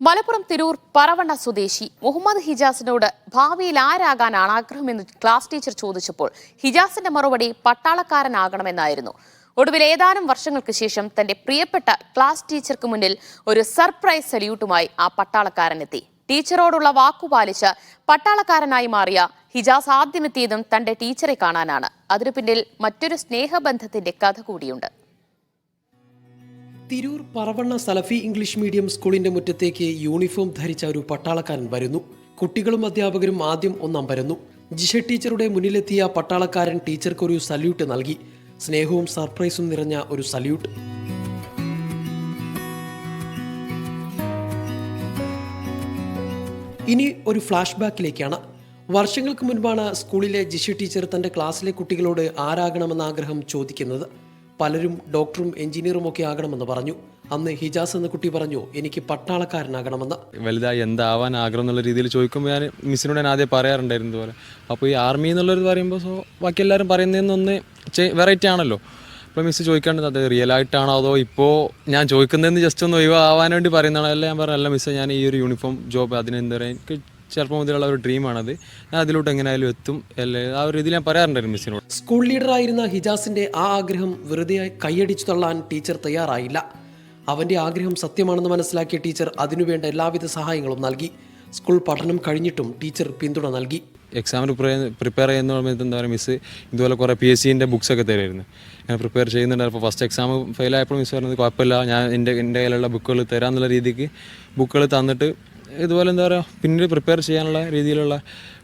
മലപ്പുറം തിരൂർ പറവണ്ണ സ്വദേശി മുഹമ്മദ് ഹിജാസിനോട് ഭാവിയിൽ ആരാകാനാണ് ആഗ്രഹമെന്ന് class teacher ചോദിച്ചപ്പോൾ ഹിജാസിന്റെ മറുപടി പട്ടാളക്കാരനാകണമെന്നായിരുന്നു. ഒടുവിൽ ഏതാനും വർഷങ്ങൾക്ക് ശേഷം തന്റെ പ്രിയപ്പെട്ട ക്ലാസ് ടീച്ചർക്ക് മുന്നിൽ ഒരു സർപ്രൈസ് സല്യൂട്ടുമായി ആ പട്ടാളക്കാരനെത്തി. ടീച്ചറോടുള്ള വാക്കുപാലിച്ച് പട്ടാളക്കാരനായി മാറിയ ഹിജാസ് ആദ്യമെത്തിയതും തന്റെ ടീച്ചറെ കാണാനാണ്. അതിനു പിന്നിൽ മറ്റൊരു സ്നേഹബന്ധത്തിന്റെ കഥ കൂടിയുണ്ട്. തിരൂർ പറവണ്ണ സലഫി ഇംഗ്ലീഷ് മീഡിയം സ്കൂളിന്റെ മുറ്റത്തേക്ക് യൂണിഫോം ധരിച്ച ഒരു പട്ടാളക്കാരൻ വരുന്നു. കുട്ടികളും അധ്യാപകരും ആദ്യം ഒന്നമ്പരന്നു. ജിഷ ടീച്ചറുടെ മുന്നിലെത്തിയ പട്ടാളക്കാരൻ ടീച്ചർക്കൊരു സല്യൂട്ട് നൽകി. സ്നേഹവും സർപ്രൈസും നിറഞ്ഞ ഒരു സല്യൂട്ട്. ഇനി ഒരു ഫ്ലാഷ് ബാക്കിലേക്കാണ്. വർഷങ്ങൾക്ക് മുൻപാണ് സ്കൂളിലെ ജിഷ ടീച്ചർ തന്റെ ക്ലാസ്സിലെ കുട്ടികളോട് ആരാകണമെന്ന ആഗ്രഹം ചോദിക്കുന്നത്. പലരും ഡോക്ടറും എഞ്ചിനീയറും ഒക്കെ ആകണമെന്ന് പറഞ്ഞു. അന്ന് ഹിജാസ് എന്ന കുട്ടി പറഞ്ഞു, എനിക്ക് പട്ടാളക്കാരനാകണമെന്ന്. വലുതായി എന്താവാൻ ആഗ്രഹം എന്നുള്ള രീതിയിൽ ചോദിക്കുമ്പോൾ ഞാൻ മിസ്സിനോട് ഞാൻ ആദ്യം പറയാറുണ്ടായിരുന്നു പോലെ. അപ്പോൾ ഈ ആർമി എന്നുള്ളത് പറയുമ്പോൾ ബാക്കി എല്ലാവരും പറയുന്നതെന്നൊന്ന് വെറൈറ്റി ആണല്ലോ. അപ്പോൾ മിസ് ചോദിക്കേണ്ടത് അത് റിയൽ ആയിട്ടാണോ അതോ ഇപ്പോൾ ഞാൻ ചോദിക്കുന്നതെന്ന് ജസ്റ്റ് ഒന്ന് ഒഴിവാകാൻ വേണ്ടി പറയുന്നതാണോ? അല്ല, ഞാൻ പറഞ്ഞല്ല മിസ്സേ, ഞാൻ ഈ ഒരു യൂണിഫോം ജോബ് അതിനെന്താ പറയുക, എനിക്ക് ചെറുപ്പം മുതലുള്ള ഒരു ഡ്രീമാണത്. ഞാൻ അതിലോട്ട് എങ്ങനെയായാലും എത്തും അല്ലേ, ആ ഒരു രീതിയിൽ ഞാൻ പറയാറുണ്ടായിരുന്നു മിസ്സിനോട്. സ്കൂൾ ലീഡറായിരുന്ന ഹിജാസിന്റെ ആ ആഗ്രഹം വെറുതെ കൈയടിച്ചു തള്ളാൻ ടീച്ചർ തയ്യാറായില്ല. അവന്റെ ആഗ്രഹം സത്യമാണെന്ന് മനസ്സിലാക്കിയ ടീച്ചർ അതിനുവേണ്ട എല്ലാവിധ സഹായങ്ങളും നൽകി. സ്കൂൾ പഠനം കഴിഞ്ഞിട്ടും ടീച്ചർ പിന്തുണ നൽകി. എക്സാമിന് പ്രിപ്പയർ ചെയ്യുന്ന സമയത്ത് എന്താ പറയുക, മിസ്സ് ഇതുപോലെ കുറേ PSCൻ്റെ ബുക്സൊക്കെ തരുമായിരുന്നു. ഞാൻ പ്രിപ്പയർ ചെയ്യുന്നുണ്ടായിരുന്നു. അപ്പോൾ ഫസ്റ്റ് എക്സാം ഫെയിലായപ്പോൾ മിസ്സ് പറഞ്ഞത് കുഴപ്പമില്ല, ഞാൻ എൻ്റെ കയ്യിലുള്ള ബുക്കുകൾ തരാമെന്നുള്ള രീതിക്ക് ബുക്കുകൾ തന്നിട്ട് ഇതുപോലെ എന്താ പറയുക പിന്നീട് പ്രിപ്പയർ ചെയ്യാനുള്ള രീതിയിലുള്ള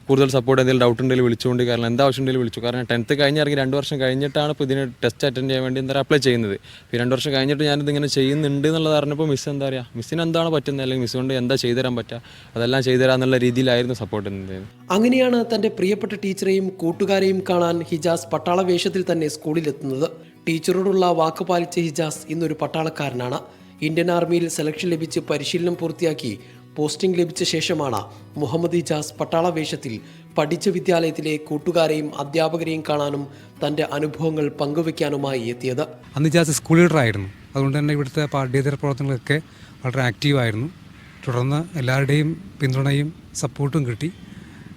കൂടുതൽ സപ്പോർട്ട് എന്തെങ്കിലും ഡൗട്ട് ഉണ്ടെങ്കിൽ വിളിച്ചുകൊണ്ട്, കാരണം എന്താ ആവശ്യം ഉണ്ടെങ്കിലും വിളിച്ചു. കാരണം 10th കഴിഞ്ഞിറങ്ങി 2 വർഷം കഴിഞ്ഞിട്ടാണ് ഇപ്പോൾ ഇതിന് ടെസ്റ്റ് അറ്റൻഡ് ചെയ്യാൻ വേണ്ടി എന്താ അപ്ലൈ ചെയ്യുന്നത്. ഇപ്പോൾ 2 വർഷം കഴിഞ്ഞിട്ട് ഞാനിതിങ്ങനെ ചെയ്യുന്നുണ്ട് എന്നുള്ളത് അറിഞ്ഞപ്പോൾ മിസ്സ് എന്താ പറയുക, മിസ്സിന് എന്താണ് പറ്റുന്നത് അല്ലെങ്കിൽ മിസ് കൊണ്ട് എന്താ ചെയ്തുതരാൻ പറ്റുക അതെല്ലാം ചെയ്തുതരാമെന്നുള്ള രീതിയിലായിരുന്നു സപ്പോർട്ട് ചെയ്യുന്നത്. അങ്ങനെയാണ് തൻ്റെ പ്രിയപ്പെട്ട ടീച്ചറെയും കൂട്ടുകാരെയും കാണാൻ ഹിജാസ് പട്ടാള വേഷത്തിൽ തന്നെ സ്കൂളിലെത്തുന്നത്. ടീച്ചറോടുള്ള വാക്ക് പാലിച്ച ഹിജാസ് ഇന്നൊരു പട്ടാളക്കാരനാണ്. ഇന്ത്യൻ ആർമിയിൽ സെലക്ഷൻ ലഭിച്ച് പരിശീലനം പൂർത്തിയാക്കി പോസ്റ്റിംഗ് ലഭിച്ച ശേഷമാണ് മുഹമ്മദ് ഹിജാസ് പട്ടാള വേഷത്തിൽ പഠിച്ച വിദ്യാലയത്തിലെ കൂട്ടുകാരെയും അധ്യാപകരെയും കാണാനും തൻ്റെ അനുഭവങ്ങൾ പങ്കുവയ്ക്കാനുമായി എത്തിയത്. അന്ന് ഹിജാസ് സ്കൂൾ ലീഡറായിരുന്നു. അതുകൊണ്ട് തന്നെ ഇവിടുത്തെ പാഠ്യേതര പ്രവർത്തനങ്ങളൊക്കെ വളരെ ആക്റ്റീവായിരുന്നു. തുടർന്ന് എല്ലാവരുടെയും പിന്തുണയും സപ്പോർട്ടും കിട്ടി.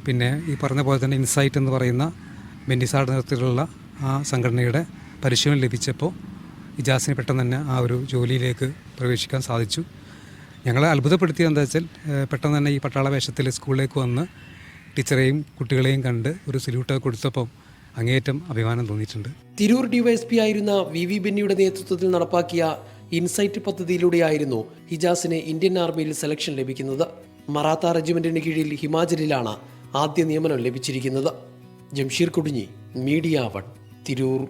പിന്നെ ഈ പറഞ്ഞ പോലെ തന്നെ ഇൻസൈറ്റ് എന്ന് പറയുന്ന ബെന്നിസാഡ് നേതൃത്വത്തിലുള്ള ആ സംഘടനയുടെ പരിശീലനം ലഭിച്ചപ്പോൾ ഹിജാസിന് പെട്ടെന്ന് തന്നെ ആ ഒരു ജോലിയിലേക്ക് പ്രവേശിക്കാൻ സാധിച്ചു. ഞങ്ങളെ അത്ഭുതപ്പെടുത്തിയത് എന്താ വെച്ചാൽ പെട്ടെന്ന് തന്നെ ഈ പട്ടാള വേഷത്തിൽ സ്കൂളിലേക്ക് വന്ന് ടീച്ചറെയും കുട്ടികളെയും കണ്ട് ഒരു സല്യൂട്ടൊക്കെ കൊടുത്തപ്പോൾ അങ്ങേയറ്റം അഭിമാനം തോന്നിയിട്ടുണ്ട്. തിരൂർ DYSP ആയിരുന്ന VV ബെന്നിയുടെ നേതൃത്വത്തിൽ നടപ്പാക്കിയ ഇൻസൈറ്റ് പദ്ധതിയിലൂടെയായിരുന്നു ഹിജാസിന് ഇന്ത്യൻ ആർമിയിൽ സെലക്ഷൻ ലഭിക്കുന്നത്. മറാത്ത റെജിമെന്റിന് കീഴിൽ ഹിമാചലിലാണ് ആദ്യ നിയമനം ലഭിച്ചിരിക്കുന്നത്. ജംഷീർ കുടുങ്ങി, മീഡിയ 1, തിരൂർ.